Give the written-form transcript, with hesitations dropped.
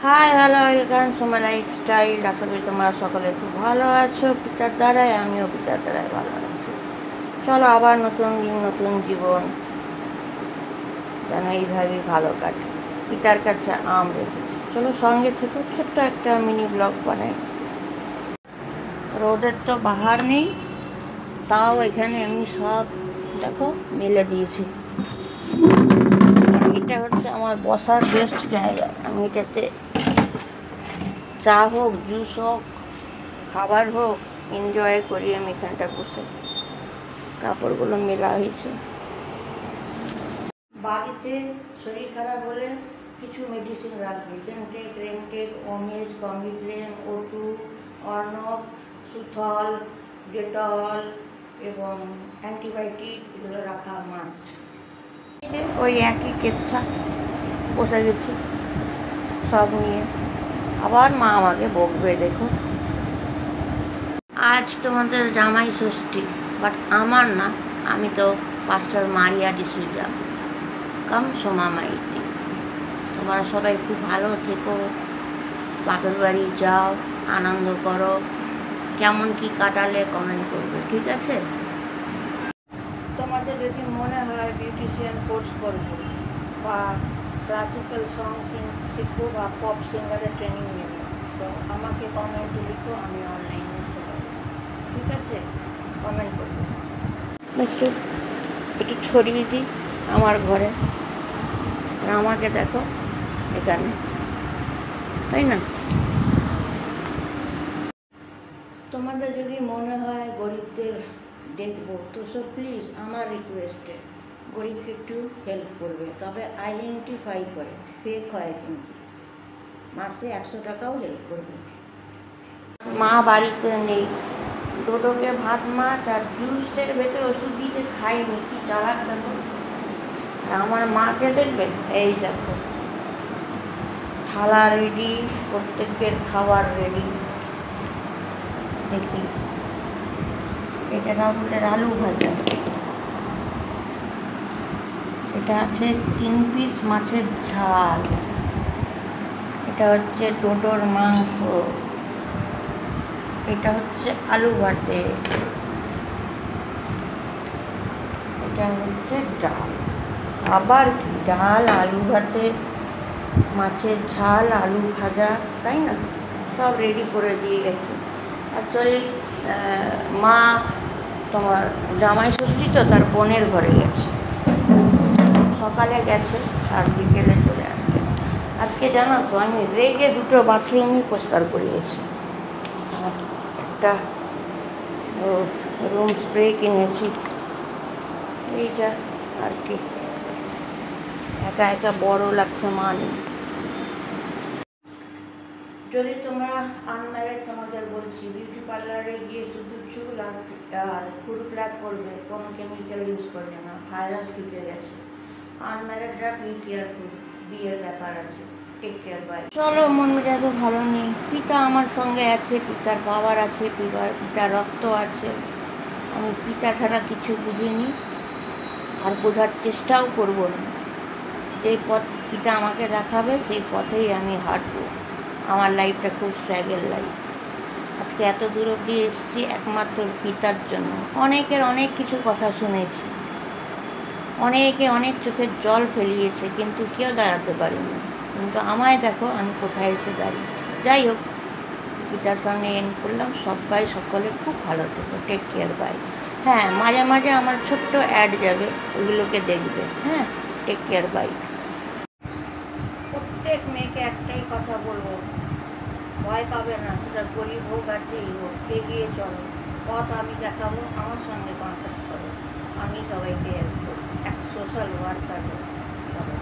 High hello welcome to my lifestyle. আশা করি তোমরা সকলে খুব ভালো আছো। পিতার দ্বারাই আমিও পিতার দ্বারাই ভালো আছি। চলো আবার নতুন দিন নতুন জীবন যেন এইভাবেই ভালো কাটে। পিতার কাছে আম রেখেছি, চলো সঙ্গে থেকে ছোট্ট একটা মিনি ব্লগ বানাই। রোদের তো বাহার নেই, তাও এখানে আমি সব দেখো মেলে দিয়েছি। এটা হচ্ছে আমার বসার বেস্ট জায়গা। আমি এটাতে চা হোক, জুস হোক, খাবার হোক, এনজয় করি। আমি এখানটা বসে কাপড়গুলো মেলা হয়েছে। বাড়িতে শরীর খারাপ হলে কিছু মেডিসিন রাখবে, জেনটেক, রেনটেক, ওমেজ, কমিগ্রেন, ওটু, অর্ণব, সুথল, ডেটল এবং অ্যান্টিবায়োটিক এগুলো রাখা মাস্ট। ওই একই কেচ্ছা বসে গেছি সব নিয়ে। আবার মা আমাকে বকবে, দেখো আজ তোমাদের জামাই ষষ্ঠী, বাট আমার না, আমি তো পাস্টার মারিয়া ডিসুজা কাম সোমা মাইতি। তোমরা সবাই খুব ভালো থেকো, বাপের বাড়ি যাও, আনন্দ করো। কেমন কি কাটালে কমেন্ট করবে, ঠিক আছে? তোমাদের যদি মনে হয় বিউটিশিয়ান কোর্স করবো বা ক্লাসিক্যাল সং শিখবো বা পপ সিঙ্গারের ট্রেনিং নেব, তো আমাকে কমেন্টে লিখো, আমি অনলাইনে শেখাবো, ঠিক আছে? কমেন্ট করবো। দেখো একটু ছড়িয়ে দিই আমার ঘরে, আমাকে দেখো এখানে, তাই না? তোমাদের যদি মনে হয় গরিবদের দেখবো, তো সব প্লিজ আমার রিকোয়েস্টে গরিবকে একটু হেল্প করবে, তবে আইডেন্টিফাই করে, ফেক হয় কিন্তু। মাসে 100 টাকাও হেল্প করবে। মা বাড়িতে নেই, ডোডোকে ভাত মাছ আর জুসের ভেতরে ওষুধ দিতে খাইনি, কি চালাক দেখো। আর আমার মাকে দেখবে, এই দেখো থালা রেডি, প্রত্যেকের খাবার রেডি। দেখি এটা রাহুলের আলু ভাজা, এটা আছে 3 পিস মাছের ঝাল, এটা হচ্ছে ডোডোর মাংস, এটা হচ্ছে আলু ভাতে, এটা হচ্ছে ডাল। আবার কি ডাল, আলু ভাতে, মাছের ঝাল, আলু ভাজা, তাই না? সব রেডি করে দিয়ে গেছে। অ্যাকচুয়ালি মা তোমার জামাই ষষ্ঠী তো তার বোনের ঘরে গেছে, সকালে গেছে আর বিকেলে চলে আসবে। আজকে জানো তো আমি রেগে 2টো বাথরুমই পরিষ্কার করিয়েছি। একটা রুম স্প্রে কিনেছি, এইটা আর কি। একা একা বড় লাগছে, মানে যদি তোমরা আনম্যারিড, তোমাদের বলছি বিউটি পার্লারে গিয়ে শুধু চুল আর ফুল প্ল্যাক করবে, কোনো কেমিক্যাল ইউজ করবে না, ভাইরাস ঢুকে গেছে। আনম্যারিডরা বি কেয়ারফুল, বিয়ের ব্যাপার আছে, টেক কেয়ার বাই। চলো, মন মেজাজ ভালো নেই, পিতা আমার সঙ্গে আছে, পিতার পাওয়ার আছে, পিতার রক্ত আছে। আমি পিতা ছাড়া কিছু বুঝিনি আর বোঝার চেষ্টাও করব না। এই পথ পিতা আমাকে দেখাবে, সেই পথেই আমি হাঁটবো। আমার লাইফটা খুব স্ট্রাগল লাইফ। আজকে এত দূর অবধি এসেছি একমাত্র পিতার জন্য। অনেকের অনেক কিছু কথা শুনেছি, অনেকে অনেক চোখের জল ফেলিয়েছে, কিন্তু কেউ দাঁড়াতে পারেনি। কিন্তু আমায় দেখো আমি কোথায় এসে দাঁড়িয়েছি। যাই হোক, পিতার সামনে এন্ড করলাম। সবাই সকলে খুব ভালো থেকো, টেক কেয়ার বাই। হ্যাঁ, মাঝে মাঝে আমার ছোট্ট অ্যাড যাবে, ওইগুলোকে দেখবে। হ্যাঁ, টেক কেয়ার বাই। প্রত্যেক মেয়েকে একটাই কথা বলবো, ভয় পাবে না, সেটা গরিব হোক আর যেই হোক, এগিয়ে চলো। পথ আমি দেখাবো, আমার সঙ্গে কন্ট্যাক্ট করো, আমি সবাইকে হেল্প করবো, এক সোশ্যাল ওয়ার্কার সবাই।